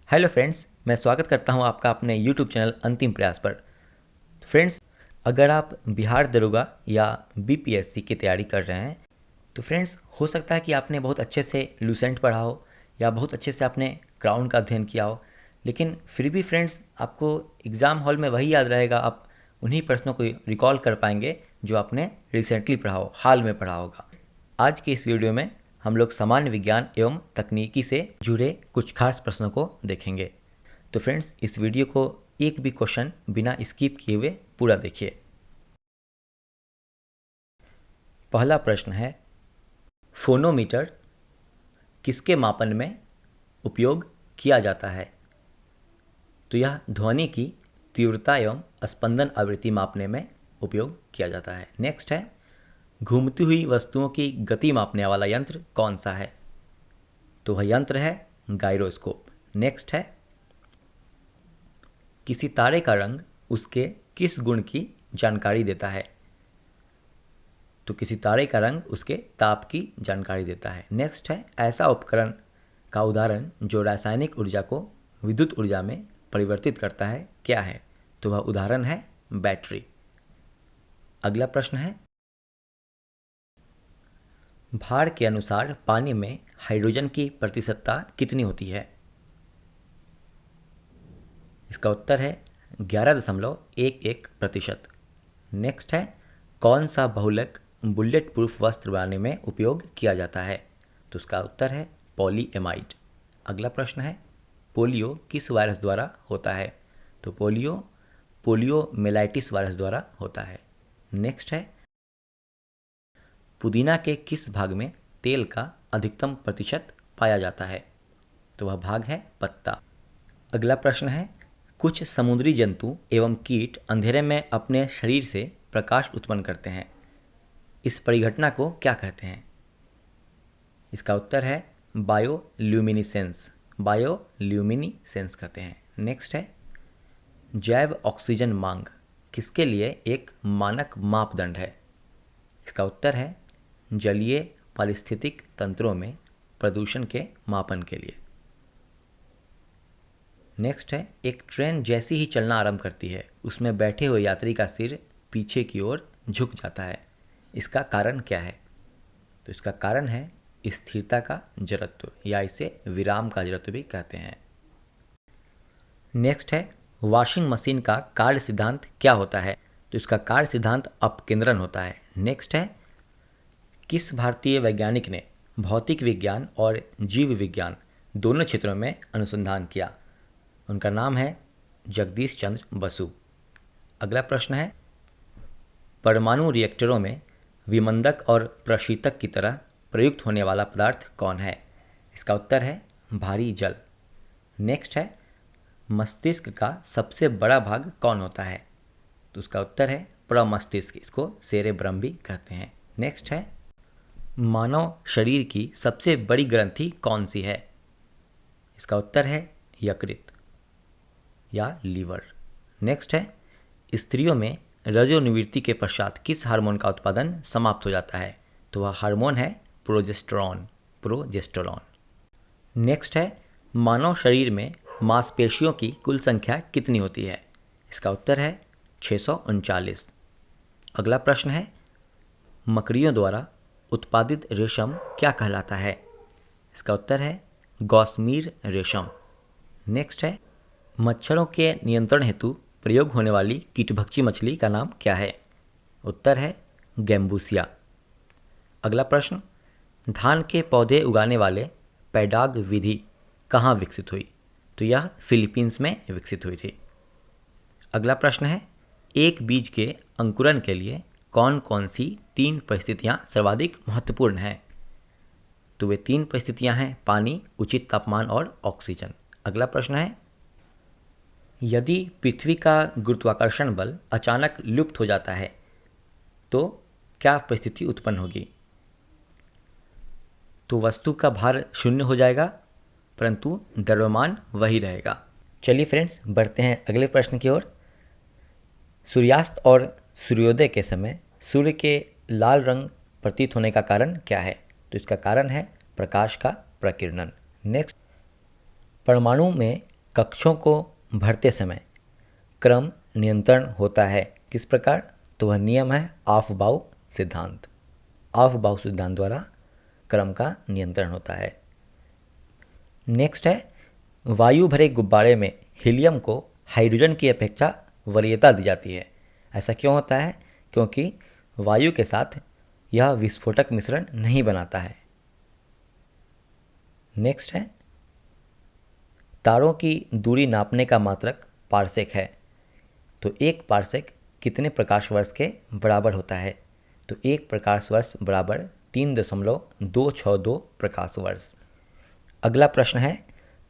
Hello friends, मैं स्वागत करता हूं आपका अपने यूट्यूब चैनल अंतिम प्रयास पर। फ्रेंड्स, अगर आप बिहार दरोगा या बीपीएससी की तैयारी कर रहे हैं तो फ्रेंड्स हो सकता है कि आपने बहुत अच्छे से लूसेंट पढ़ा हो या बहुत अच्छे से आपने क्राउन का अध्ययन किया हो, लेकिन फिर भी फ्रेंड्स आपको एग्ज़ाम हॉल में वही याद रहेगा। आप उन्हीं प्रश्नों को रिकॉल कर पाएंगे जो आपने रिसेंटली पढ़ा हो, हाल में पढ़ा होगा। आज के इस वीडियो में हम लोग सामान्य विज्ञान एवं तकनीकी से जुड़े कुछ खास प्रश्नों को देखेंगे। तो फ्रेंड्स इस वीडियो को एक भी क्वेश्चन बिना स्किप किए हुए पूरा देखिए। पहला प्रश्न है, फोनोमीटर किसके मापन में उपयोग किया जाता है? तो यह ध्वनि की तीव्रता एवं स्पंदन आवृत्ति मापने में उपयोग किया जाता है। नेक्स्ट है, घूमती हुई वस्तुओं की गति मापने वाला यंत्र कौन सा है? तो वह यंत्र है गायरोस्कोप। नेक्स्ट है, किसी तारे का रंग उसके किस गुण की जानकारी देता है? तो किसी तारे का रंग उसके ताप की जानकारी देता है। नेक्स्ट है, ऐसा उपकरण का उदाहरण जो रासायनिक ऊर्जा को विद्युत ऊर्जा में परिवर्तित करता है क्या है? तो वह उदाहरण है बैटरी। अगला प्रश्न है, भार के अनुसार पानी में हाइड्रोजन की प्रतिशतता कितनी होती है? इसका उत्तर है 11.11%। नेक्स्ट है, कौन सा बहुलक बुलेट प्रूफ वस्त्र बनाने में उपयोग किया जाता है? तो उसका उत्तर है पॉलीएमाइड। अगला प्रश्न है, पोलियो किस वायरस द्वारा होता है? तो पोलियोमेलाइटिस वायरस द्वारा होता है। नेक्स्ट है, पुदीना के किस भाग में तेल का अधिकतम प्रतिशत पाया जाता है? तो वह भाग है पत्ता। अगला प्रश्न है, कुछ समुद्री जंतु एवं कीट अंधेरे में अपने शरीर से प्रकाश उत्पन्न करते हैं। इस परिघटना को क्या कहते हैं? इसका उत्तर है बायोल्यूमिनिसेंस। बायोल्यूमिनिसेंस कहते हैं। नेक्स्ट है, जैव ऑक्सीजन मांग किसके लिए एक मानक मापदंड है? इसका उत्तर है जलीय पारिस्थितिक तंत्रों में प्रदूषण के मापन के लिए। नेक्स्ट है, एक ट्रेन जैसी ही चलना आरंभ करती है उसमें बैठे हुए यात्री का सिर पीछे की ओर झुक जाता है। इसका कारण क्या है? तो इसका कारण है स्थिरता का जड़त्व, या इसे विराम का जड़त्व भी कहते हैं। नेक्स्ट है, वॉशिंग मशीन का कार्य सिद्धांत क्या होता है? तो इसका कार्य सिद्धांत अपकेंद्रन होता है। नेक्स्ट है, किस भारतीय वैज्ञानिक ने भौतिक विज्ञान और जीव विज्ञान दोनों क्षेत्रों में अनुसंधान किया? उनका नाम है जगदीश चंद्र बसु। अगला प्रश्न है, परमाणु रिएक्टरों में विमंदक और प्रशीतक की तरह प्रयुक्त होने वाला पदार्थ कौन है? इसका उत्तर है भारी जल। नेक्स्ट है, मस्तिष्क का सबसे बड़ा भाग कौन होता है? तो उसका उत्तर है प्रमस्तिष्क, इसको सेरेब्रम भी कहते हैं। नेक्स्ट है, मानव शरीर की सबसे बड़ी ग्रंथि कौन सी है? इसका उत्तर है यकृत या लीवर। नेक्स्ट है, स्त्रियों में रजोनिवृत्ति के पश्चात किस हार्मोन का उत्पादन समाप्त हो जाता है? तो वह हार्मोन है प्रोजेस्टेरॉन। नेक्स्ट है, मानव शरीर में मांसपेशियों की कुल संख्या कितनी होती है? इसका उत्तर है 639। अगला प्रश्न है, मकड़ियों द्वारा उत्पादित रेशम क्या कहलाता है? इसका उत्तर है गॉसमीर रेशम। नेक्स्ट है, मच्छरों के नियंत्रण हेतु प्रयोग होने वाली कीटभक्षी मछली का नाम क्या है? उत्तर है गैम्बूसिया। अगला प्रश्न, धान के पौधे उगाने वाले पैडाग विधि कहाँ विकसित हुई? तो यह फिलीपींस में विकसित हुई थी। अगला प्रश्न है, एक बीज के अंकुरण के लिए कौन कौन सी 3 परिस्थितियां सर्वाधिक महत्वपूर्ण हैं? तो वे 3 परिस्थितियां हैं पानी, उचित तापमान और ऑक्सीजन। अगला प्रश्न है, यदि पृथ्वी का गुरुत्वाकर्षण बल अचानक लुप्त हो जाता है तो क्या परिस्थिति उत्पन्न होगी? तो वस्तु का भार शून्य हो जाएगा परंतु द्रव्यमान वही रहेगा। चलिए फ्रेंड्स, बढ़ते हैं अगले प्रश्न की ओर। सूर्यास्त और सूर्योदय के समय सूर्य के लाल रंग प्रतीत होने का कारण क्या है? तो इसका कारण है प्रकाश का प्रकीर्णन। नेक्स्ट, परमाणु में कक्षों को भरते समय क्रम नियंत्रण होता है किस प्रकार? तो वह नियम है ऑफ-बाउ सिद्धांत। ऑफ-बाउ सिद्धांत द्वारा क्रम का नियंत्रण होता है। नेक्स्ट है, वायु भरे गुब्बारे में हीलियम को हाइड्रोजन की अपेक्षा वरीयता दी जाती है। ऐसा क्यों होता है? क्योंकि वायु के साथ यह विस्फोटक मिश्रण नहीं बनाता है। नेक्स्ट है, तारों की दूरी नापने का मात्रक पारसेक है। तो एक पारसेक कितने प्रकाश वर्ष के बराबर होता है? तो एक प्रकाश वर्ष बराबर 3.262 प्रकाश वर्ष। अगला प्रश्न है,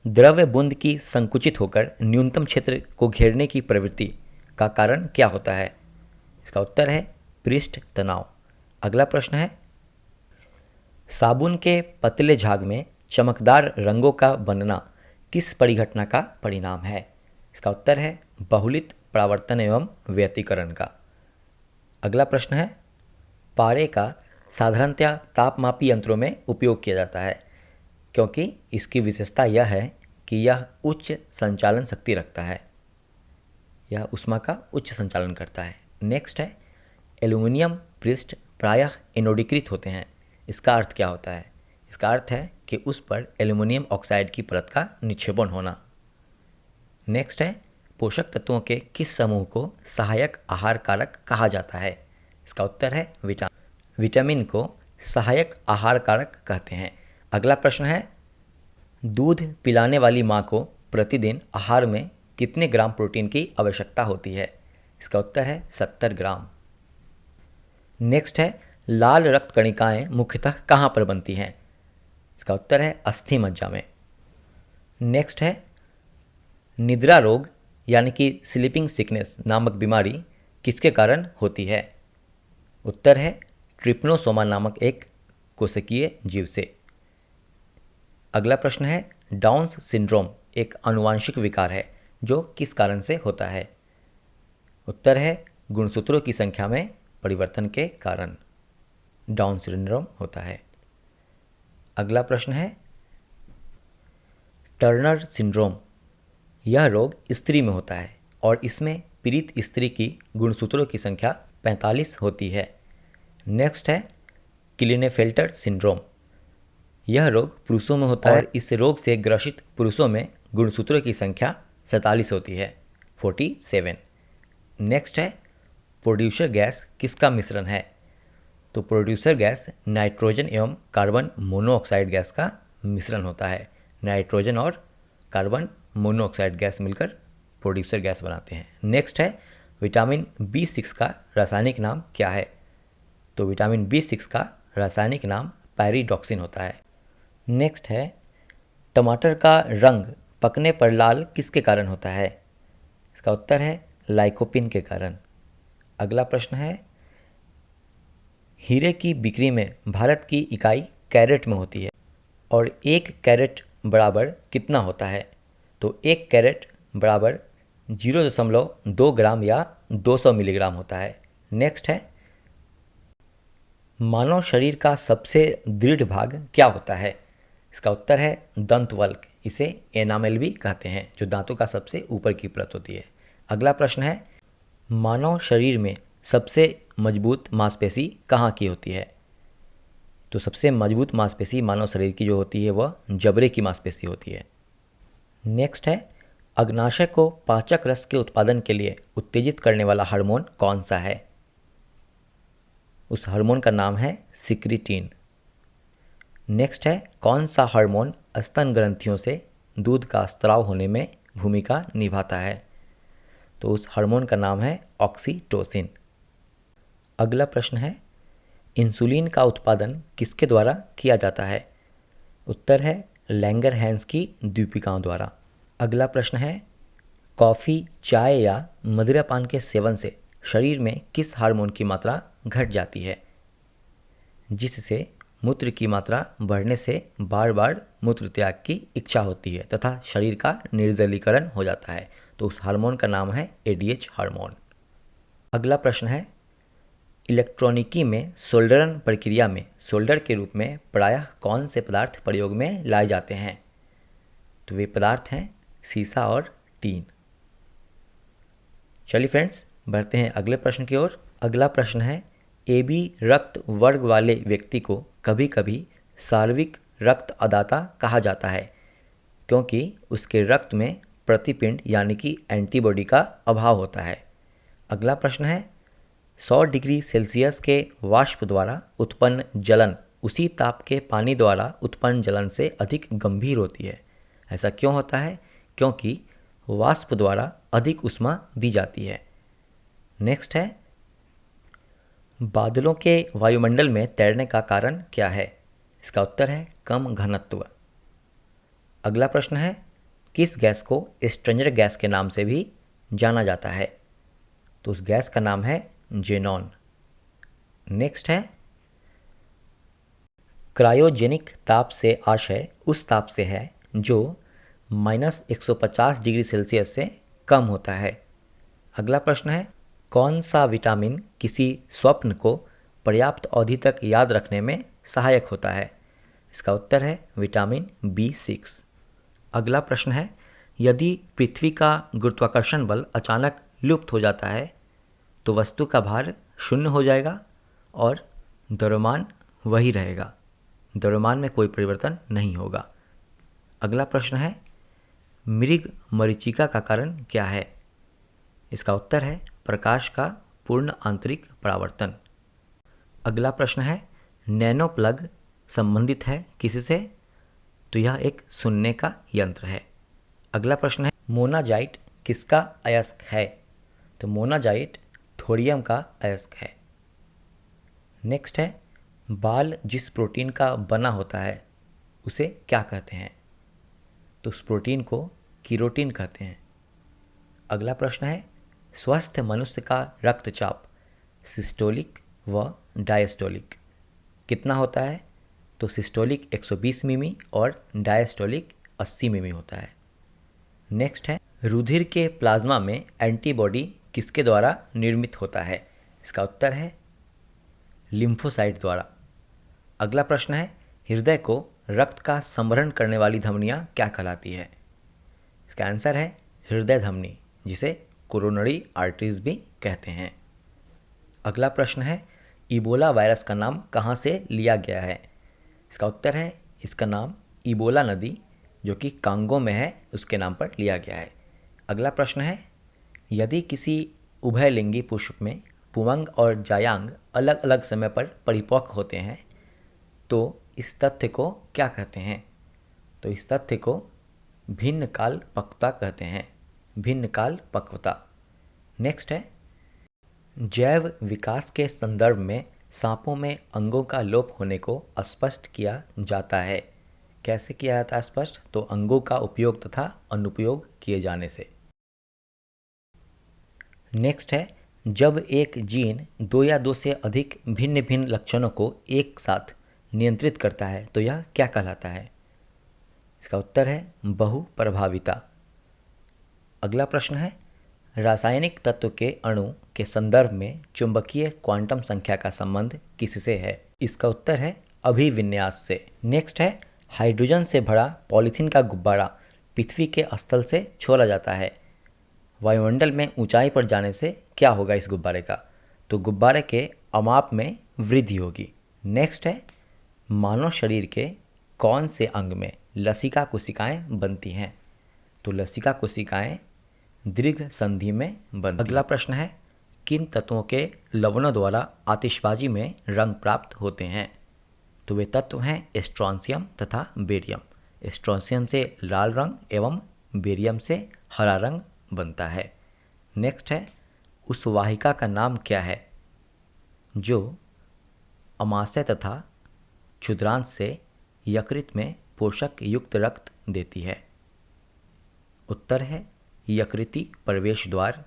द्रव्य बूंद की संकुचित होकर न्यूनतम क्षेत्र को घेरने की प्रवृत्ति का कारण क्या होता है? इसका उत्तर है पृष्ठ तनाव। अगला प्रश्न है, साबुन के पतले झाग में चमकदार रंगों का बनना किस परिघटना का परिणाम है? इसका उत्तर है बहुलित परावर्तन एवं व्यतिकरण का। अगला प्रश्न है, पारे का साधारणतया तापमापी यंत्रों में उपयोग किया जाता है क्योंकि इसकी विशेषता यह है कि यह उच्च संचालन शक्ति रखता है। यह ऊष्मा का उच्च संचालन करता है। नेक्स्ट है, एल्यूमिनियम पृष्ठ प्रायः एनोडीकृत होते हैं। इसका अर्थ क्या होता है? इसका अर्थ है कि उस पर एल्यूमिनियम ऑक्साइड की परत का निक्षेपण होना। नेक्स्ट है, पोषक तत्वों के किस समूह को सहायक आहार कारक कहा जाता है? इसका उत्तर है विटामिन को सहायक आहार कारक कहते हैं। अगला प्रश्न है, दूध पिलाने वाली माँ को प्रतिदिन आहार में कितने ग्राम प्रोटीन की आवश्यकता होती है? इसका उत्तर है 70 ग्राम। नेक्स्ट है, लाल रक्त कणिकाएं मुख्यतः कहाँ पर बनती हैं? इसका उत्तर है अस्थि मज्जा में। नेक्स्ट है, निद्रा रोग यानी कि स्लीपिंग सिकनेस नामक बीमारी किसके कारण होती है? उत्तर है ट्रिप्नोसोमा नामक एक कोशिकीय जीव से। अगला प्रश्न है, डाउन्स सिंड्रोम एक आनुवांशिक विकार है जो किस कारण से होता है? उत्तर है गुणसूत्रों की संख्या में परिवर्तन के कारण डाउन सिंड्रोम होता है। अगला प्रश्न है, टर्नर सिंड्रोम यह रोग स्त्री में होता है और इसमें पीड़ित स्त्री की गुणसूत्रों की संख्या 45 होती है। नेक्स्ट है, क्लिनेफेल्टर सिंड्रोम यह रोग पुरुषों में होता है और इस रोग से ग्रसित पुरुषों में गुणसूत्रों की संख्या 47 होती है 47। नेक्स्ट है, प्रोड्यूसर गैस किसका मिश्रण है? तो प्रोड्यूसर गैस नाइट्रोजन एवं कार्बन मोनोऑक्साइड गैस का मिश्रण होता है। नाइट्रोजन और कार्बन मोनोऑक्साइड गैस मिलकर प्रोड्यूसर गैस बनाते हैं। नेक्स्ट है, विटामिन B6 का रासायनिक नाम क्या है? तो विटामिन B6 का रासायनिक नाम पैरिडॉक्सिन होता है। नेक्स्ट है, टमाटर का रंग पकने पर लाल किसके कारण होता है? इसका उत्तर है लाइकोपिन के कारण। अगला प्रश्न है, हीरे की बिक्री में भारत की इकाई कैरेट में होती है और एक कैरेट बराबर कितना होता है? तो एक कैरेट बराबर 0.2 ग्राम या 200 मिलीग्राम होता है। नेक्स्ट है, मानव शरीर का सबसे दृढ़ भाग क्या होता है? इसका उत्तर है दंतवल्क। इसे एनामेल भी कहते हैं जो दांतों का सबसे ऊपर की परत होती है। अगला प्रश्न है, मानव शरीर में सबसे मजबूत मांसपेशी कहाँ की होती है? तो सबसे मजबूत मांसपेशी मानव शरीर की जो होती है वह जबड़े की मांसपेशी होती है। नेक्स्ट है, अग्नाशय को पाचक रस के उत्पादन के लिए उत्तेजित करने वाला हार्मोन कौन सा है? उस हार्मोन का नाम है सिक्रिटीन। नेक्स्ट है, कौन सा हार्मोन स्तन ग्रंथियों से दूध का स्त्राव होने में भूमिका निभाता है? तो उस हार्मोन का नाम है ऑक्सीटोसिन। अगला प्रश्न है, इंसुलिन का उत्पादन किसके द्वारा किया जाता है? उत्तर है लैंगरहैंस की द्वीपिकाओं द्वारा। अगला प्रश्न है, कॉफ़ी, चाय या मदिरापान के सेवन से शरीर में किस हार्मोन की मात्रा घट जाती है जिससे मूत्र की मात्रा बढ़ने से बार बार मूत्र त्याग की इच्छा होती है तथा शरीर का निर्जलीकरण हो जाता है? तो उस हार्मोन का नाम है एडीएच हार्मोन। अगला प्रश्न है, इलेक्ट्रॉनिकी में सोल्डरन प्रक्रिया में सोल्डर के रूप में प्रायः कौन से पदार्थ प्रयोग में लाए जाते हैं? तो वे पदार्थ हैं सीसा और टीन। चलिए फ्रेंड्स, बढ़ते हैं अगले प्रश्न की ओर। अगला प्रश्न है, AB रक्त वर्ग वाले व्यक्ति को कभी कभी सार्विक रक्त अदाता कहा जाता है क्योंकि उसके रक्त में प्रतिपिंड यानी कि एंटीबॉडी का अभाव होता है। अगला प्रश्न है, 100 डिग्री सेल्सियस के वाष्प द्वारा उत्पन्न जलन उसी ताप के पानी द्वारा उत्पन्न जलन से अधिक गंभीर होती है। ऐसा क्यों होता है? क्योंकि वाष्प द्वारा अधिक ऊष्मा दी जाती है। नेक्स्ट है, बादलों के वायुमंडल में तैरने का कारण क्या है? इसका उत्तर है कम घनत्व। अगला प्रश्न है, किस गैस को स्ट्रेंजर गैस के नाम से भी जाना जाता है? तो उस गैस का नाम है जेनॉन। नेक्स्ट है, क्रायोजेनिक ताप से आशय उस ताप से है जो -150 डिग्री सेल्सियस से कम होता है। अगला प्रश्न है, कौन सा विटामिन किसी स्वप्न को पर्याप्त अवधि तक याद रखने में सहायक होता है? इसका उत्तर है विटामिन B6। अगला प्रश्न है, यदि पृथ्वी का गुरुत्वाकर्षण बल अचानक लुप्त हो जाता है तो वस्तु का भार शून्य हो जाएगा और द्रव्यमान वही रहेगा। द्रव्यमान में कोई परिवर्तन नहीं होगा। अगला प्रश्न है, मृग मरीचिका का कारण क्या है? इसका उत्तर है प्रकाश का पूर्ण आंतरिक परावर्तन। अगला प्रश्न है, नैनो प्लग संबंधित है किससे? तो यह एक सुनने का यंत्र है। अगला प्रश्न है, मोनाजाइट किसका अयस्क है? तो मोनाजाइट थोरियम का अयस्क है। नेक्स्ट है, बाल जिस प्रोटीन का बना होता है उसे क्या कहते हैं? तो उस प्रोटीन को कीरोटिन कहते हैं। अगला प्रश्न है, स्वस्थ मनुष्य का रक्तचाप सिस्टोलिक व डायस्टोलिक कितना होता है? तो सिस्टोलिक 120 मिमी और डायस्टोलिक 80 मिमी होता है। नेक्स्ट है, रुधिर के प्लाज्मा में एंटीबॉडी किसके द्वारा निर्मित होता है? इसका उत्तर है लिम्फोसाइट द्वारा। अगला प्रश्न है, हृदय को रक्त का संवहन करने वाली धमनियां क्या कहलाती है? इसका आंसर है हृदय धमनी, जिसे कोरोनरी आर्टरीज भी कहते हैं। अगला प्रश्न है, इबोला वायरस का नाम कहाँ से लिया गया है? इसका उत्तर है इसका नाम इबोला नदी जो कि कांगो में है उसके नाम पर लिया गया है। अगला प्रश्न है, यदि किसी उभयलिंगी पुष्प में पुंवंग और जायांग अलग अलग समय पर परिपक्व होते हैं तो इस तथ्य को क्या कहते हैं? तो इस तथ्य को भिन्न काल पक्वता कहते हैं। भिन्न काल पक्वता। नेक्स्ट है, जैव विकास के संदर्भ में सांपों में अंगों का लोप होने को स्पष्ट किया जाता है। कैसे किया जाता है स्पष्ट? तो अंगों का उपयोग तथा अनुपयोग किए जाने से। नेक्स्ट है, जब एक जीन दो या दो से अधिक भिन्न भिन्न लक्षणों को एक साथ नियंत्रित करता है तो यह क्या कहलाता है? इसका उत्तर है बहुप्रभाविता। अगला प्रश्न है, रासायनिक तत्व के अणु के संदर्भ में चुंबकीय क्वांटम संख्या का संबंध किससे है? इसका उत्तर है अभिविन्यास से। नेक्स्ट है, हाइड्रोजन से भरा पॉलीथीन का गुब्बारा पृथ्वी के स्थल से छोड़ा जाता है। वायुमंडल में ऊंचाई पर जाने से क्या होगा इस गुब्बारे का? तो गुब्बारे के अमाप में वृद्धि होगी। नेक्स्ट है, मानव शरीर के कौन से अंग में लसिका कोशिकाएं बनती हैं? तो लसिका कोशिकाएं दीर्घ संधि में बनती। अगला प्रश्न है, किन तत्वों के लवणों द्वारा आतिशबाजी में रंग प्राप्त होते हैं? तो वे तत्व हैं स्ट्रोंशियम तथा बेरियम। स्ट्रोंशियम से लाल रंग एवं बेरियम से हरा रंग बनता है। नेक्स्ट है, उस वाहिका का नाम क्या है जो अमाशय तथा क्षुद्रांश से यकृत में पोषक युक्त रक्त देती है? उत्तर है यकृति प्रवेश द्वार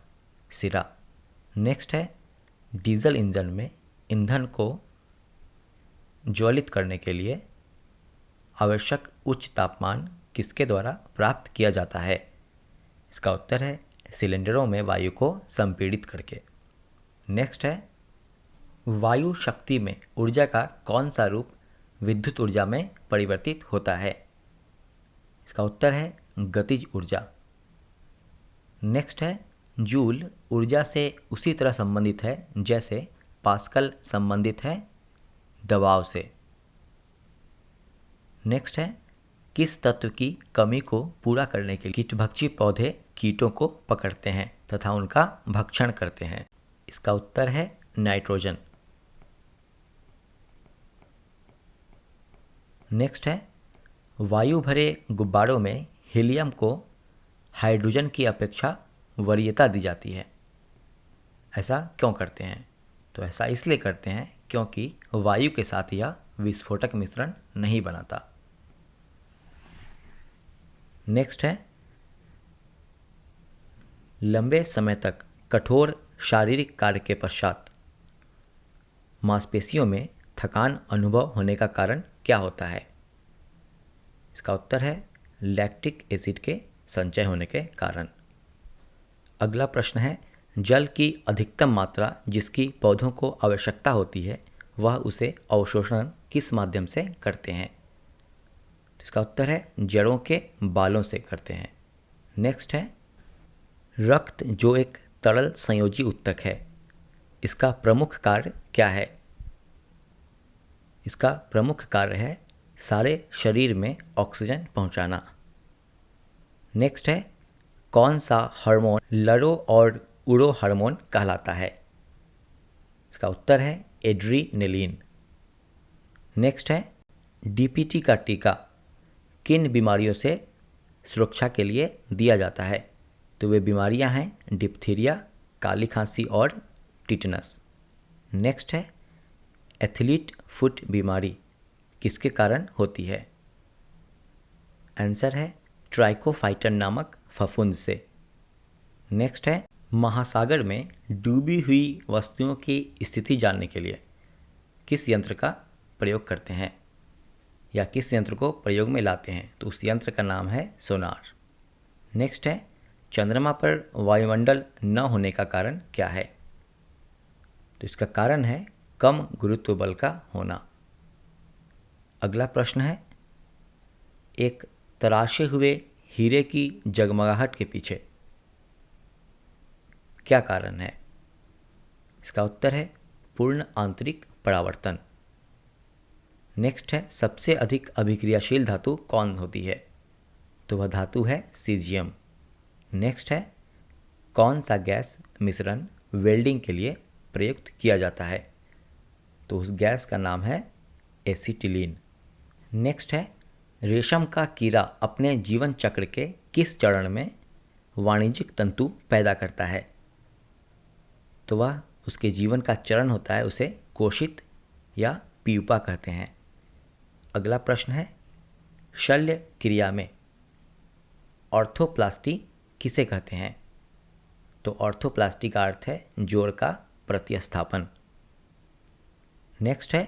सिरा। नेक्स्ट है, डीजल इंजन में ईंधन को ज्वलित करने के लिए आवश्यक उच्च तापमान किसके द्वारा प्राप्त किया जाता है? इसका उत्तर है सिलेंडरों में वायु को संपीड़ित करके। नेक्स्ट है, वायु शक्ति में ऊर्जा का कौन सा रूप विद्युत ऊर्जा में परिवर्तित होता है? इसका उत्तर है गतिज ऊर्जा। नेक्स्ट है जूल ऊर्जा से उसी तरह संबंधित है जैसे पास्कल संबंधित है दबाव से। नेक्स्ट है किस तत्व की कमी को पूरा करने के लिए कीटभक्षी पौधे कीटों को पकड़ते हैं तथा उनका भक्षण करते हैं? इसका उत्तर है नाइट्रोजन। नेक्स्ट है वायु भरे गुब्बारों में हीलियम को हाइड्रोजन की अपेक्षा वरीयता दी जाती है। ऐसा क्यों करते हैं? तो ऐसा इसलिए करते हैं क्योंकि वायु के साथ यह विस्फोटक मिश्रण नहीं बनाता। नेक्स्ट है लंबे समय तक कठोर शारीरिक कार्य के पश्चात मांसपेशियों में थकान अनुभव होने का कारण क्या होता है? इसका उत्तर है लैक्टिक एसिड के संचय होने के कारण। अगला प्रश्न है जल की अधिकतम मात्रा जिसकी पौधों को आवश्यकता होती है वह उसे अवशोषण किस माध्यम से करते हैं? तो इसका उत्तर है जड़ों के बालों से करते हैं। नेक्स्ट है रक्त जो एक तरल संयोजी उत्तक है इसका प्रमुख कार्य क्या है? इसका प्रमुख कार्य है सारे शरीर में ऑक्सीजन पहुंचाना। नेक्स्ट है कौन सा हार्मोन लरो और उरो हार्मोन कहलाता है? इसका उत्तर है एड्रीनेलिन। नेक्स्ट है डीपीटी का टीका किन बीमारियों से सुरक्षा के लिए दिया जाता है? तो वे बीमारियां हैं डिप्थीरिया, काली खांसी और टिटनस। नेक्स्ट है एथलीट फुट बीमारी किसके कारण होती है? आंसर है ट्राइकोफाइटन नामक फफूंद से। नेक्स्ट है महासागर में डूबी हुई वस्तुओं की स्थिति जानने के लिए किस यंत्र का प्रयोग करते हैं या किस यंत्र को प्रयोग में लाते हैं? तो उस यंत्र का नाम है सोनार। नेक्स्ट है चंद्रमा पर वायुमंडल न होने का कारण क्या है? तो इसका कारण है कम गुरुत्व बल का होना। अगला प्रश्न है एक तराशे हुए हीरे की जगमगाहट के पीछे क्या कारण है? इसका उत्तर है पूर्ण आंतरिक परावर्तन। नेक्स्ट है सबसे अधिक अभिक्रियाशील धातु कौन होती है? तो वह धातु है सीजियम। नेक्स्ट है कौन सा गैस मिश्रण वेल्डिंग के लिए प्रयुक्त किया जाता है? तो उस गैस का नाम है एसिटिलीन। नेक्स्ट है रेशम का कीड़ा अपने जीवन चक्र के किस चरण में वाणिज्यिक तंतु पैदा करता है? तो वह उसके जीवन का चरण होता है उसे कोशित या प्यूपा कहते हैं। अगला प्रश्न है शल्य क्रिया में ऑर्थोप्लास्टी किसे कहते हैं? तो ऑर्थोप्लास्टी का अर्थ है जोड़ का प्रतिस्थापन। नेक्स्ट है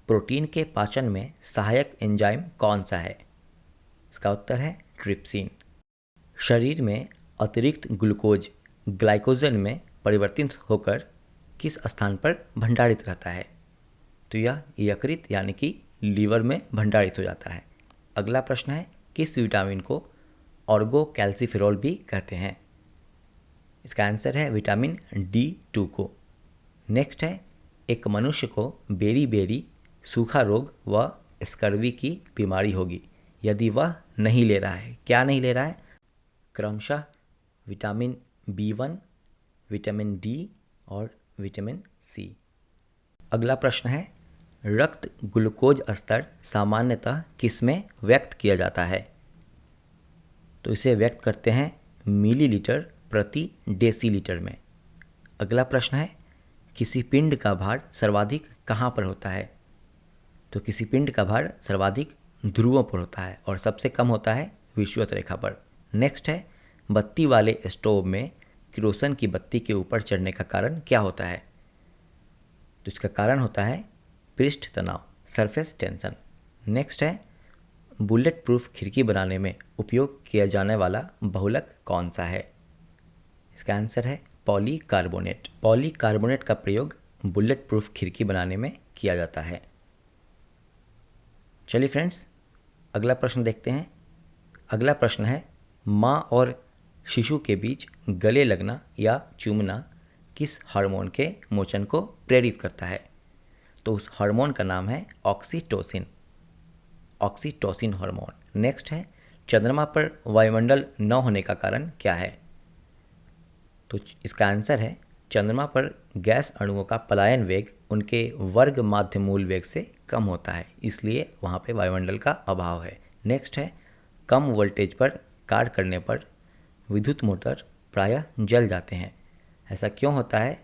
प्रोटीन के पाचन में सहायक एंजाइम कौन सा है? इसका उत्तर है ट्रिप्सिन। शरीर में अतिरिक्त ग्लूकोज ग्लाइकोजन में परिवर्तित होकर किस स्थान पर भंडारित रहता है? तो यह यकृत यानी कि लीवर में भंडारित हो जाता है। अगला प्रश्न है किस विटामिन को ऑर्गो कैल्सिफेरॉल भी कहते हैं? इसका आंसर है विटामिन D2 को। नेक्स्ट है एक मनुष्य को बेरी बेरी सूखा रोग व स्कर्वी की बीमारी होगी यदि वह नहीं ले रहा है। क्या नहीं ले रहा है? क्रमशः विटामिन B1, विटामिन D और विटामिन C। अगला प्रश्न है रक्त ग्लूकोज स्तर सामान्यतः किसमें व्यक्त किया जाता है? तो इसे व्यक्त करते हैं मिलीलीटर प्रति डेसीलीटर में। अगला प्रश्न है किसी पिंड का भार सर्वाधिक कहाँ पर होता है? तो किसी पिंड का भार सर्वाधिक ध्रुवों पर होता है और सबसे कम होता है विषुवत रेखा पर। नेक्स्ट है बत्ती वाले स्टोव में किरोसिन की बत्ती के ऊपर चढ़ने का कारण क्या होता है? तो इसका कारण होता है पृष्ठ तनाव, सरफेस टेंशन। नेक्स्ट है बुलेट प्रूफ खिड़की बनाने में उपयोग किया जाने वाला बहुलक कौन सा है? इसका आंसर है पॉलीकार्बोनेट। पॉलीकार्बोनेट का प्रयोग बुलेट प्रूफ खिड़की बनाने में किया जाता है। चलिए फ्रेंड्स अगला प्रश्न देखते हैं। अगला प्रश्न है माँ और शिशु के बीच गले लगना या चूमना किस हार्मोन के मोचन को प्रेरित करता है? तो उस हार्मोन का नाम है ऑक्सीटोसिन, ऑक्सीटोसिन हार्मोन। नेक्स्ट है, चंद्रमा पर वायुमंडल न होने का कारण क्या है? तो इसका आंसर है, चंद्रमा पर गैस अणुओं का पलायन वेग उनके वर्ग माध्य मूल वेग से कम होता है, इसलिए वहाँ पे वायुमंडल का अभाव है। नेक्स्ट है, कम वोल्टेज पर कार्य करने पर विद्युत मोटर प्रायः जल जाते हैं। ऐसा क्यों होता है?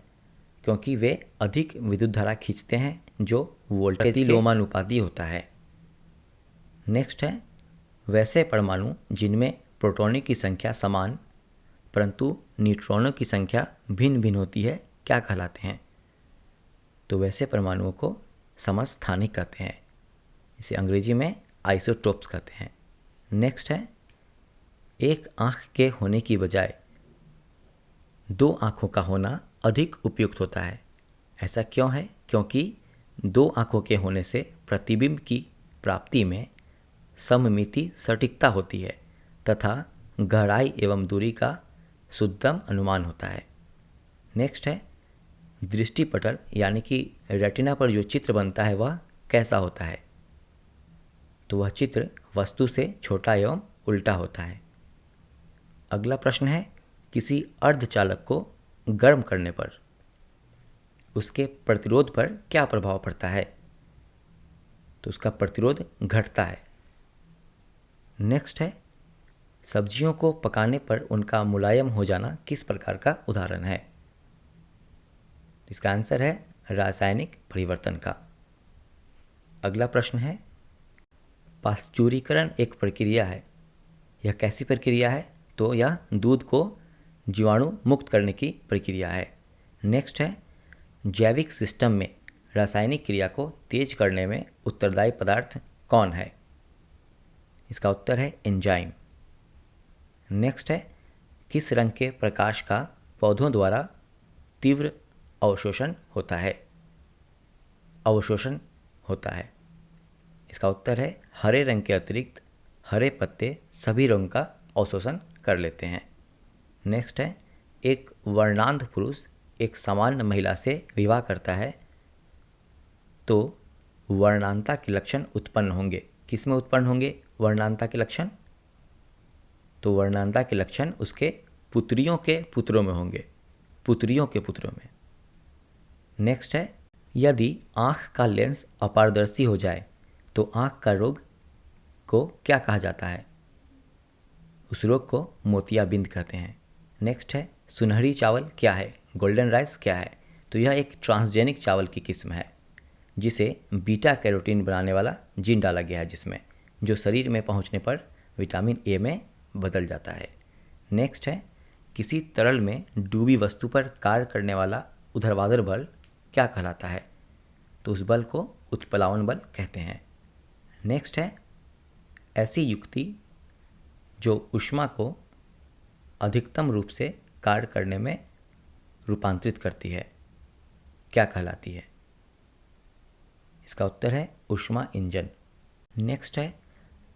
क्योंकि वे अधिक विद्युत धारा खींचते हैं जो वोल्टेज के लोमानुपाती होता है। नेक्स्ट है, वैसे परमाणु जिनमें प्रोटॉनों की संख्या समान परंतु न्यूट्रॉनों की संख्या भिन्न भिन्न होती है क्या कहलाते हैं? तो वैसे परमाणुओं को समस्थानिक कहते हैं, इसे अंग्रेजी में आइसोटोप्स कहते हैं। नेक्स्ट है, एक आँख के होने की बजाय दो आँखों का होना अधिक उपयुक्त होता है। ऐसा क्यों है? क्योंकि दो आँखों के होने से प्रतिबिंब की प्राप्ति में सममिति सटीकता होती है तथा गहराई एवं दूरी का शुद्धतम अनुमान होता है। नेक्स्ट है, दृष्टिपटल यानी कि रेटिना पर जो चित्र बनता है वह कैसा होता है? तो वह चित्र वस्तु से छोटा एवं उल्टा होता है। अगला प्रश्न है, किसी अर्धचालक को गर्म करने पर उसके प्रतिरोध पर क्या प्रभाव पड़ता है? तो उसका प्रतिरोध घटता है। नेक्स्ट है, सब्जियों को पकाने पर उनका मुलायम हो जाना किस प्रकार का उदाहरण है? इसका आंसर है रासायनिक परिवर्तन का। अगला प्रश्न है, पाश्चुरीकरण एक प्रक्रिया है, यह कैसी प्रक्रिया है? तो यह दूध को जीवाणु मुक्त करने की प्रक्रिया है। नेक्स्ट है, जैविक सिस्टम में रासायनिक क्रिया को तेज करने में उत्तरदायी पदार्थ कौन है? इसका उत्तर है एंजाइम। नेक्स्ट है, किस रंग के प्रकाश का पौधों द्वारा तीव्र अवशोषण होता है? अवशोषण होता है। इसका उत्तर है, हरे रंग के अतिरिक्त हरे पत्ते सभी रंग का अवशोषण कर लेते हैं। नेक्स्ट है, एक वर्णांध पुरुष एक सामान्य महिला से विवाह करता है तो वर्णांता के लक्षण उत्पन्न होंगे। किस में उत्पन्न होंगे वर्णांता के लक्षण? तो वर्णांता के लक्षण उसके पुत्रियों के पुत्रों में होंगे, पुत्रियों के पुत्रों में। नेक्स्ट है, यदि आँख का लेंस अपारदर्शी हो जाए तो आँख का रोग को क्या कहा जाता है? उस रोग को मोतियाबिंद कहते हैं। नेक्स्ट है, सुनहरी चावल क्या है? गोल्डन राइस क्या है? तो यह एक ट्रांसजेनिक चावल की किस्म है जिसे बीटा कैरोटीन बनाने वाला जीन डाला गया है, जिसमें जो शरीर में पहुंचने पर विटामिन ए में बदल जाता है। नेक्स्ट है, किसी तरल में डूबी वस्तु पर कार्य करने वाला ऊर्ध्वाधर बल क्या कहलाता है? तो उस बल को उत्प्लावन बल कहते हैं। नेक्स्ट है, ऐसी युक्ति जो ऊष्मा को अधिकतम रूप से कार्य करने में रूपांतरित करती है क्या कहलाती है? इसका उत्तर है ऊष्मा इंजन। नेक्स्ट है,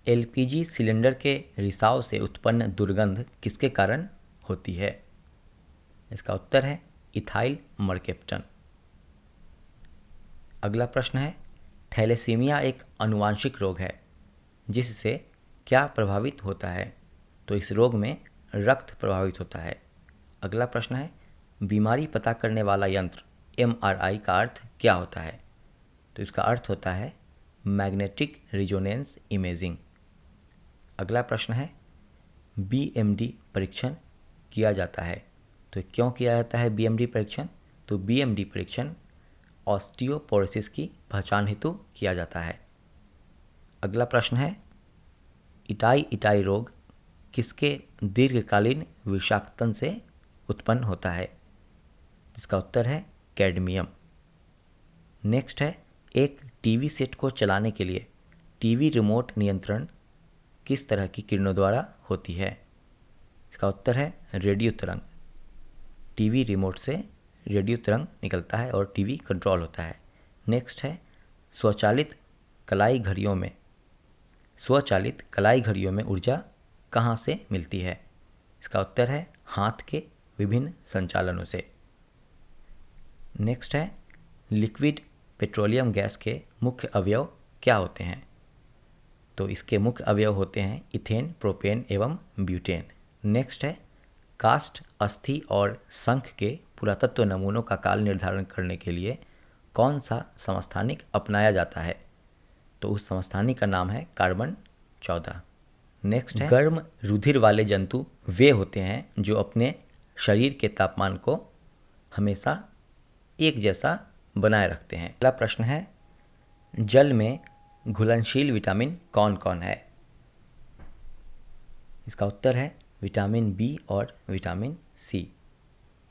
एलपीजी सिलेंडर के रिसाव से उत्पन्न दुर्गंध किसके कारण होती है? इसका उत्तर है इथाइल मर्केप्टन। अगला प्रश्न है, थैलेसीमिया एक आनुवांशिक रोग है जिससे क्या प्रभावित होता है? तो इस रोग में रक्त प्रभावित होता है। अगला प्रश्न है, बीमारी पता करने वाला यंत्र एमआरआई का अर्थ क्या होता है? तो इसका अर्थ होता है मैग्नेटिक रिजोनेंस इमेजिंग। अगला प्रश्न है, बीएमडी परीक्षण किया जाता है, तो क्यों किया जाता है बीएमडी परीक्षण? तो बीएमडी परीक्षण ऑस्टियोपोरोसिस की पहचान हेतु किया जाता है। अगला प्रश्न है, इटाई इटाई रोग किसके दीर्घकालीन विषाक्तन से उत्पन्न होता है? जिसका उत्तर है कैडमियम। नेक्स्ट है, एक टीवी सेट को चलाने के लिए टीवी रिमोट नियंत्रण किस तरह की किरणों द्वारा होती है? इसका उत्तर है रेडियो तरंग। टीवी रिमोट से रेडियो तरंग निकलता है और टीवी कंट्रोल होता है। नेक्स्ट है, स्वचालित कलाई घड़ियों में ऊर्जा कहाँ से मिलती है? इसका उत्तर है हाथ के विभिन्न संचालनों से। नेक्स्ट है, लिक्विड पेट्रोलियम गैस के मुख्य अवयव क्या होते हैं? तो इसके मुख्य अवयव होते हैं इथेन, प्रोपेन एवं ब्यूटेन। नेक्स्ट है, काष्ठ, अस्थि और शंख के पुरातत्व नमूनों का काल निर्धारण करने के लिए कौन सा समस्थानिक अपनाया जाता है? तो उस समस्थानिक का नाम है कार्बन 14। नेक्स्ट है, गर्म रुधिर वाले जंतु वे होते हैं जो अपने शरीर के तापमान को हमेशा एक जैसा बनाए रखते हैं। अगला प्रश्न है, जल में घुलनशील विटामिन कौन कौन है? इसका उत्तर है विटामिन बी और विटामिन सी।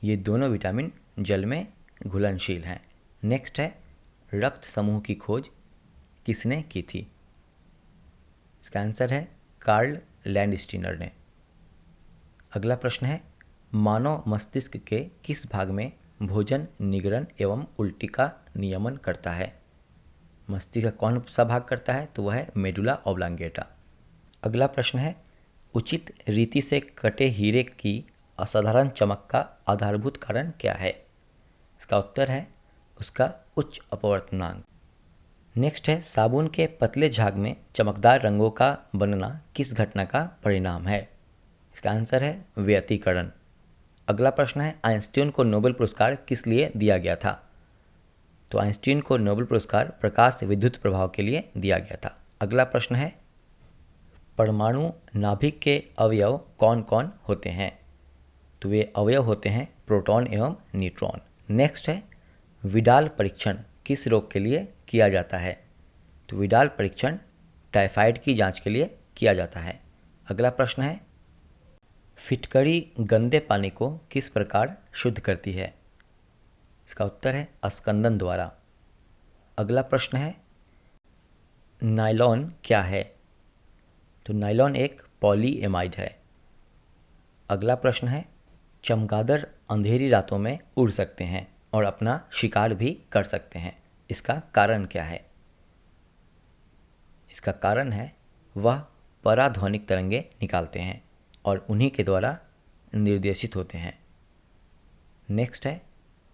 ये दोनों विटामिन जल में घुलनशील हैं। नेक्स्ट है, रक्त समूह की खोज किसने की थी? इसका आंसर है कार्ल लैंडस्टीनर ने। अगला प्रश्न है, मानव मस्तिष्क के किस भाग में भोजन निगरण एवं उल्टी का नियमन करता है? मस्तिष्क का कौन सा भाग करता है? तो वह है मेडुला ऑब्लांगेटा। अगला प्रश्न है, उचित रीति से कटे हीरे की असाधारण चमक का आधारभूत कारण क्या है? इसका उत्तर है उसका उच्च अपवर्तनांक। नेक्स्ट है, साबुन के पतले झाग में चमकदार रंगों का बनना किस घटना का परिणाम है? इसका आंसर है व्यतिकरण। अगला प्रश्न है, आइंस्टीन को नोबेल पुरस्कार किस लिए दिया गया था? तो आइंस्टीन को नोबेल पुरस्कार प्रकाश विद्युत प्रभाव के लिए दिया गया था। अगला प्रश्न है, परमाणु नाभिक के अवयव कौन कौन होते हैं? तो वे अवयव होते हैं प्रोटॉन एवं न्यूट्रॉन। नेक्स्ट है, विडाल परीक्षण किस रोग के लिए किया जाता है? तो विडाल परीक्षण टाइफाइड की जांच के लिए किया जाता है। अगला प्रश्न है, फिटकरी गंदे पानी को किस प्रकार शुद्ध करती है? इसका उत्तर है अस्कंदन द्वारा। अगला प्रश्न है, नायलॉन क्या है? तो नायलॉन एक पॉलीएमाइड है। अगला प्रश्न है, चमगादड़ अंधेरी रातों में उड़ सकते हैं और अपना शिकार भी कर सकते हैं, इसका कारण क्या है? इसका कारण है वह पराध्वनिक तरंगे निकालते हैं और उन्हीं के द्वारा निर्देशित होते हैं। नेक्स्ट है,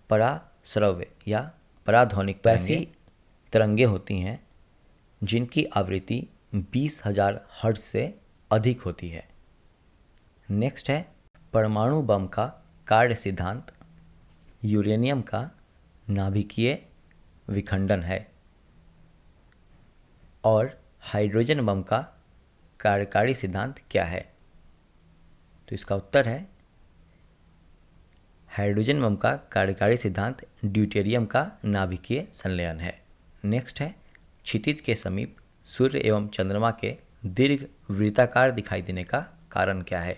पराश्रव्य या पराध्वनिक तरंगे होती हैं जिनकी आवृत्ति 20,000 हर्ट्ज से अधिक होती है। नेक्स्ट है, परमाणु बम का कार्य सिद्धांत यूरेनियम का नाभिकीय विखंडन है और हाइड्रोजन बम का कार्यकारी सिद्धांत क्या है? तो इसका उत्तर है हाइड्रोजन बम का कार्यकारी सिद्धांत ड्यूटेरियम का नाभिकीय संलयन है। नेक्स्ट है, क्षितिज के समीप सूर्य एवं चंद्रमा के दीर्घ वृत्ताकार दिखाई देने का कारण क्या है?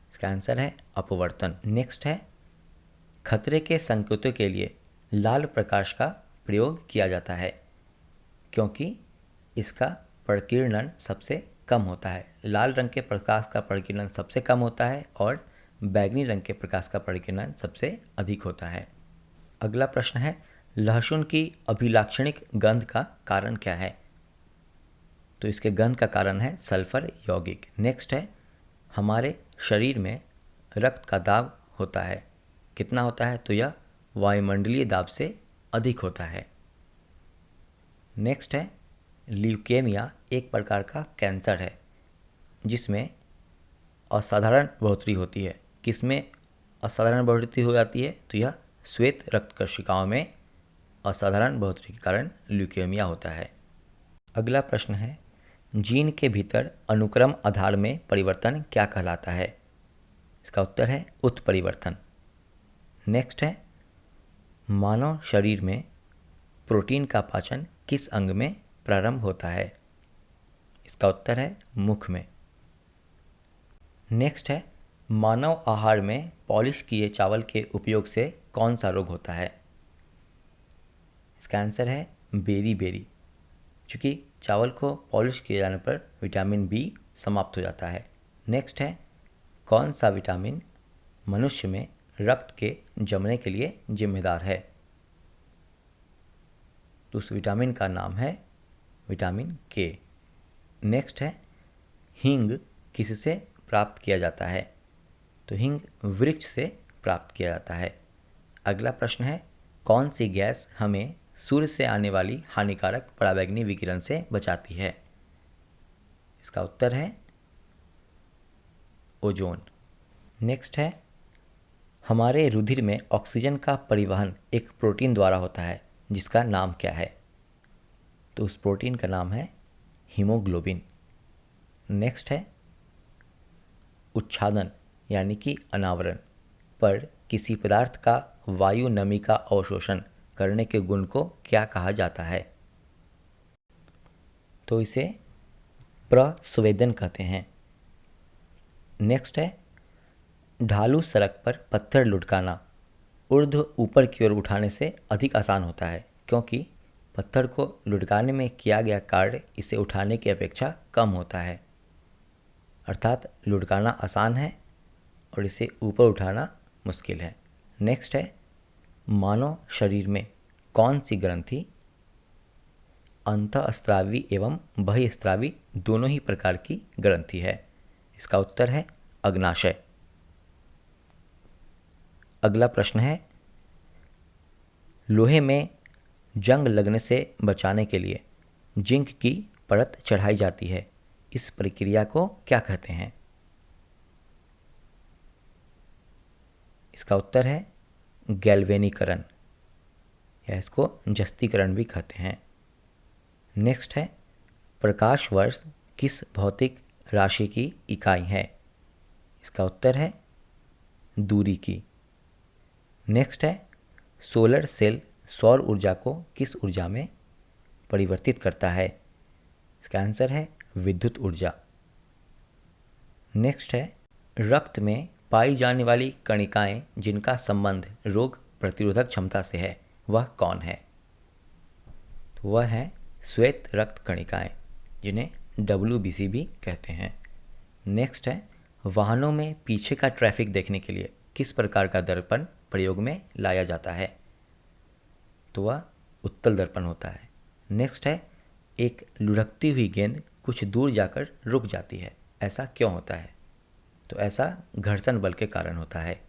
इसका आंसर है अपवर्तन। नेक्स्ट है, खतरे के संकेतों के लिए लाल प्रकाश का प्रयोग किया जाता है क्योंकि इसका प्रकीर्णन सबसे कम होता है। लाल रंग के प्रकाश का प्रकीर्णन सबसे कम होता है और बैंगनी रंग के प्रकाश का प्रकीर्णन सबसे अधिक होता है। अगला प्रश्न है, लहसुन की अभिलाक्षणिक गंध का कारण क्या है? तो इसके गंध का कारण है सल्फर यौगिक। नेक्स्ट है, हमारे शरीर में रक्त का दाब होता है, कितना होता है? तो यह वायुमंडलीय दाब से अधिक होता है। नेक्स्ट है, ल्यूकेमिया एक प्रकार का कैंसर है जिसमें असाधारण बढ़ोतरी होती है। किसमें असाधारण बढ़ोतरी हो जाती है? तो यह श्वेत रक्त कोशिकाओं में असाधारण बढ़ोतरी के कारण ल्यूकेमिया होता है। अगला प्रश्न है, जीन के भीतर अनुक्रम आधार में परिवर्तन क्या कहलाता है? इसका उत्तर है उत्परिवर्तन। नेक्स्ट है, मानव शरीर में प्रोटीन का पाचन किस अंग में प्रारंभ होता है? इसका उत्तर है मुख में। नेक्स्ट है, मानव आहार में पॉलिश किए चावल के उपयोग से कौन सा रोग होता है? इसका आंसर है बेरी। चूँकि चावल को पॉलिश किए जाने पर विटामिन बी समाप्त हो जाता है। नेक्स्ट है, कौन सा विटामिन मनुष्य में रक्त के जमने के लिए जिम्मेदार है? तो उस विटामिन का नाम है विटामिन के। नेक्स्ट है, हींग किससे प्राप्त किया जाता है? तो हिंग वृक्ष से प्राप्त किया जाता है। अगला प्रश्न है, कौन सी गैस हमें सूर्य से आने वाली हानिकारक पराबैंगनी विकिरण से बचाती है? इसका उत्तर है ओजोन। नेक्स्ट है, हमारे रुधिर में ऑक्सीजन का परिवहन एक प्रोटीन द्वारा होता है जिसका नाम क्या है? तो उस प्रोटीन का नाम है हीमोग्लोबिन। नेक्स्ट है, उच्छादन यानी कि अनावरण पर किसी पदार्थ का वायु नमी का अवशोषण करने के गुण को क्या कहा जाता है? तो इसे प्रस्वेदन कहते हैं। नेक्स्ट है, ढालू सड़क पर पत्थर लुढ़काना ऊर्ध्व ऊपर की ओर उठाने से अधिक आसान होता है क्योंकि पत्थर को लुढ़काने में किया गया कार्य इसे उठाने की अपेक्षा कम होता है। अर्थात लुढ़काना आसान है और इसे ऊपर उठाना मुश्किल है। नेक्स्ट है, मानव शरीर में कौन सी ग्रंथि अंतःस्रावी एवं बहिःस्रावी दोनों ही प्रकार की ग्रंथि है? इसका उत्तर है अग्नाशय। अगला प्रश्न है, लोहे में जंग लगने से बचाने के लिए जिंक की परत चढ़ाई जाती है, इस प्रक्रिया को क्या कहते हैं? इसका उत्तर है गैल्वेनीकरण या इसको जस्तीकरण भी कहते हैं। नेक्स्ट है, प्रकाश वर्ष किस भौतिक राशि की इकाई है? इसका उत्तर है दूरी की। नेक्स्ट है, सोलर सेल सौर ऊर्जा को किस ऊर्जा में परिवर्तित करता है? इसका आंसर है विद्युत ऊर्जा। नेक्स्ट है, रक्त में पाई जाने वाली कणिकाएं जिनका संबंध रोग प्रतिरोधक क्षमता से है वह कौन है? तो वह है श्वेत रक्त कणिकाएं जिन्हें WBC भी कहते हैं। नेक्स्ट है, वाहनों में पीछे का ट्रैफिक देखने के लिए किस प्रकार का दर्पण प्रयोग में लाया जाता है? तो वह उत्तल दर्पण होता है। नेक्स्ट है, एक लुढ़कती हुई गेंद कुछ दूर जाकर रुक जाती है, ऐसा क्यों होता है? तो ऐसा घर्षण बल के कारण होता है।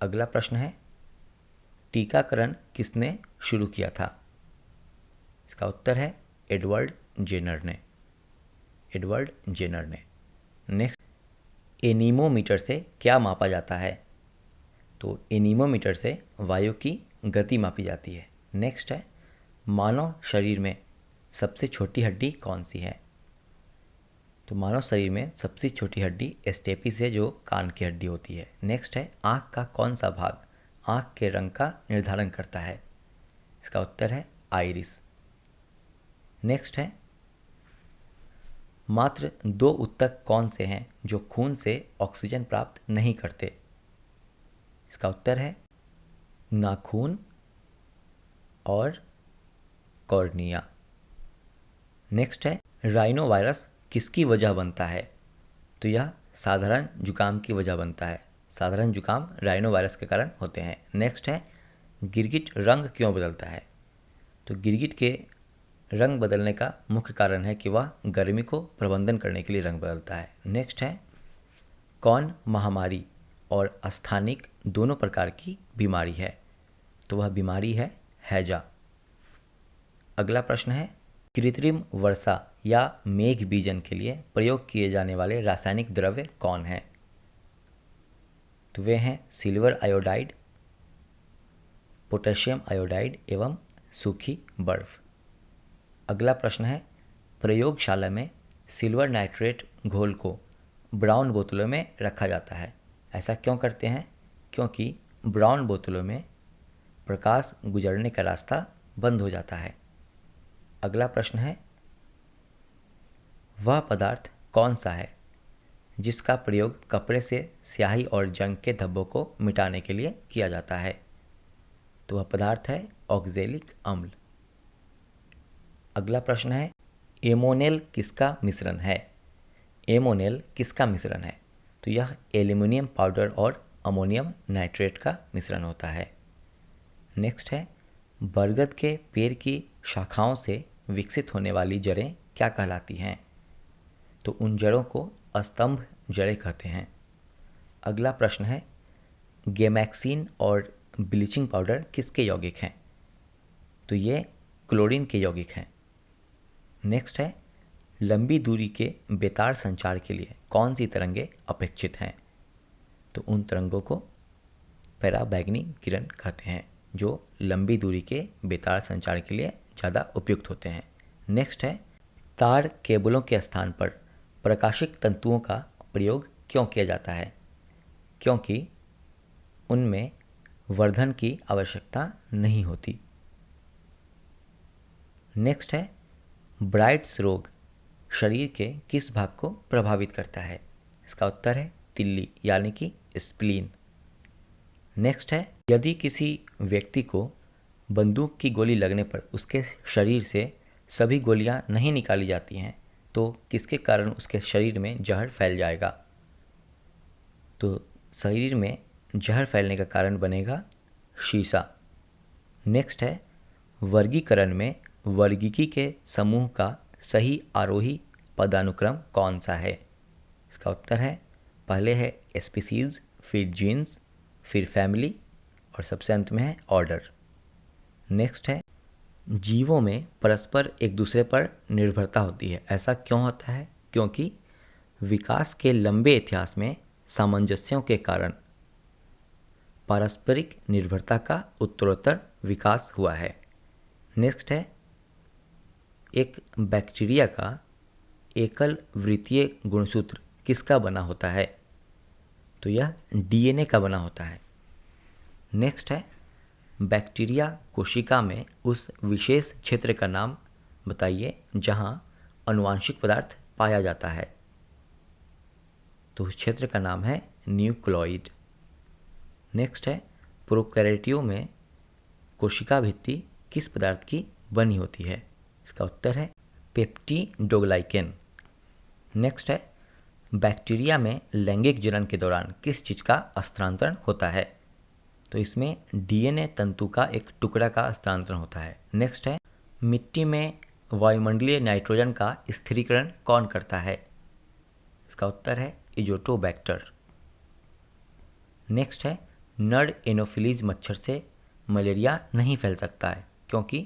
अगला प्रश्न है, टीकाकरण किसने शुरू किया था? इसका उत्तर है एडवर्ड जेनर ने। नेक्स्ट, एनीमोमीटर से क्या मापा जाता है? तो एनीमोमीटर से वायु की गति मापी जाती है। नेक्स्ट है, मानव शरीर में सबसे छोटी हड्डी कौन सी है? तो मानव शरीर में सबसे छोटी हड्डी स्टेपिस है जो कान की हड्डी होती है। नेक्स्ट है, आँख का कौन सा भाग आँख के रंग का निर्धारण करता है? इसका उत्तर है आइरिस। नेक्स्ट है, मात्र 2 ऊतक कौन से हैं जो खून से ऑक्सीजन प्राप्त नहीं करते? इसका उत्तर है नाखून और कॉर्निया। नेक्स्ट है, राइनो वायरस किसकी वजह बनता है? तो यह साधारण जुकाम की वजह बनता है। साधारण जुकाम राइनो वायरस के कारण होते हैं। नेक्स्ट है, गिरगिट रंग क्यों बदलता है? तो गिरगिट के रंग बदलने का मुख्य कारण है कि वह गर्मी को प्रबंधन करने के लिए रंग बदलता है। नेक्स्ट है, कौन महामारी और स्थानिक दोनों प्रकार की बीमारी है? तो वह बीमारी है हैजा। अगला प्रश्न है, कृत्रिम वर्षा या मेघ बीजन के लिए प्रयोग किए जाने वाले रासायनिक द्रव्य कौन हैं? तो वे हैं सिल्वर आयोडाइड, पोटेशियम आयोडाइड एवं सूखी बर्फ। अगला प्रश्न है, प्रयोगशाला में सिल्वर नाइट्रेट घोल को ब्राउन बोतलों में रखा जाता है, ऐसा क्यों करते हैं? क्योंकि ब्राउन बोतलों में प्रकाश गुजरने का रास्ता बंद हो जाता है। अगला प्रश्न है, वह पदार्थ कौन सा है जिसका प्रयोग कपड़े से स्याही और जंग के धब्बों को मिटाने के लिए किया जाता है? तो वह पदार्थ है ऑक्जेलिक अम्ल। अगला प्रश्न है, एमोनेल किसका मिश्रण है? एमोनेल किसका मिश्रण है? तो यह एल्युमिनियम पाउडर और अमोनियम नाइट्रेट का मिश्रण होता है। नेक्स्ट है, बरगद के पेड़ की शाखाओं से विकसित होने वाली जड़ें क्या कहलाती हैं? तो उन जड़ों को स्तंभ जड़ें कहते हैं। अगला प्रश्न है, गेमैक्सिन और ब्लीचिंग पाउडर किसके यौगिक हैं? तो ये क्लोरीन के यौगिक हैं। नेक्स्ट है, लंबी दूरी के बेतार संचार के लिए कौन सी तरंगें अपेक्षित हैं? तो उन तरंगों को पराबैंगनी किरण कहते हैं, जो लंबी दूरी के बेतार संचार के लिए ज़्यादा उपयुक्त होते हैं। नेक्स्ट है, तार केबलों के स्थान पर प्रकाशिक तंतुओं का प्रयोग क्यों किया जाता है? क्योंकि उनमें वर्धन की आवश्यकता नहीं होती। नेक्स्ट है, ब्राइट्स रोग शरीर के किस भाग को प्रभावित करता है? इसका उत्तर है तिल्ली यानी कि स्प्लीन। नेक्स्ट है, यदि किसी व्यक्ति को बंदूक की गोली लगने पर उसके शरीर से सभी गोलियां नहीं निकाली जाती हैं तो किसके कारण उसके शरीर में जहर फैल जाएगा? तो शरीर में जहर फैलने का कारण बनेगा शीशा। नेक्स्ट है, वर्गीकरण में वर्गीकी के समूह का सही आरोही पदानुक्रम कौन सा है? इसका उत्तर है, पहले है स्पीसीज, फिर जीन्स, फिर फैमिली और सबसे अंत में है ऑर्डर। नेक्स्ट है, जीवों में परस्पर एक दूसरे पर निर्भरता होती है। ऐसा क्यों होता है? क्योंकि विकास के लंबे इतिहास में सामंजस्यों के कारण पारस्परिक निर्भरता का उत्तरोत्तर विकास हुआ है। नेक्स्ट है, एक बैक्टीरिया का एकल वृत्तीय गुणसूत्र किसका बना होता है? तो यह डीएनए का बना होता है। नेक्स्ट है, बैक्टीरिया कोशिका में उस विशेष क्षेत्र का नाम बताइए जहां आनुवांशिक पदार्थ पाया जाता है। तो उस क्षेत्र का नाम है न्यूक्लियोइड। नेक्स्ट है, प्रोकैरियोट्स में कोशिका भित्ति किस पदार्थ की बनी होती है? इसका उत्तर है पेप्टिडोग्लाइकेन। नेक्स्ट है, बैक्टीरिया में लैंगिक जनन के दौरान किस चीज का स्थानांतरण होता है? तो इसमें डीएनए तंतु का एक टुकड़ा का स्थानांतरण होता है। नेक्स्ट है, मिट्टी में वायुमंडलीय नाइट्रोजन का स्थिरीकरण कौन करता है? इसका उत्तर है इजोटोबैक्टर। नेक्स्ट है, नर एनोफिलीज मच्छर से मलेरिया नहीं फैल सकता है क्योंकि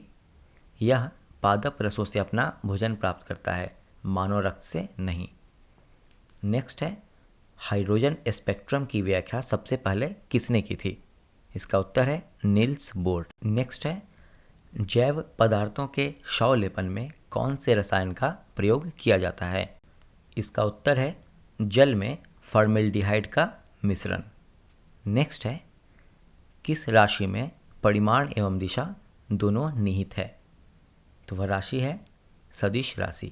यह पादप रसों से अपना भोजन प्राप्त करता है, मानव रक्त से नहीं। नेक्स्ट है, हाइड्रोजन स्पेक्ट्रम की व्याख्या सबसे पहले किसने की थी? इसका उत्तर है नील्स बोर। नेक्स्ट है, जैव पदार्थों के शवलेपन में कौन से रसायन का प्रयोग किया जाता है? इसका उत्तर है जल में फॉर्मेल्डिहाइड का मिश्रण। नेक्स्ट है, किस राशि में परिमाण एवं दिशा दोनों निहित है? तो वह राशि है सदिश राशि।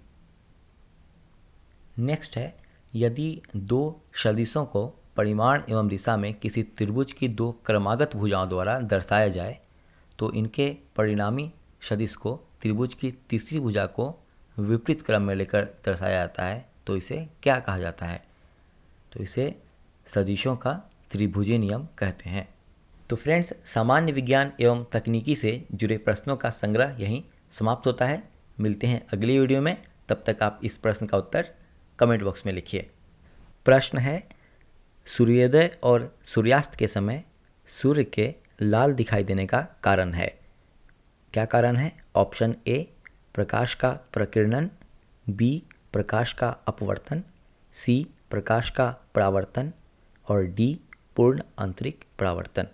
नेक्स्ट है, यदि दो सदिशों को परिमाण एवं दिशा में किसी त्रिभुज की दो क्रमागत भुजाओं द्वारा दर्शाया जाए तो इनके परिणामी सदिश को त्रिभुज की तीसरी भुजा को विपरीत क्रम में लेकर दर्शाया जाता है तो इसे क्या कहा जाता है? तो इसे सदिशों का त्रिभुजीय नियम कहते हैं। तो फ्रेंड्स, सामान्य विज्ञान एवं तकनीकी से जुड़े प्रश्नों का संग्रह यहीं समाप्त होता है। मिलते हैं अगली वीडियो में, तब तक आप इस प्रश्न का उत्तर कमेंट बॉक्स में लिखिए। प्रश्न है, सूर्योदय और सूर्यास्त के समय सूर्य के लाल दिखाई देने का कारण है? क्या कारण है? ऑप्शन ए प्रकाश का प्रकीर्णन, बी प्रकाश का अपवर्तन, सी प्रकाश का परावर्तन और डी पूर्ण आंतरिक परावर्तन।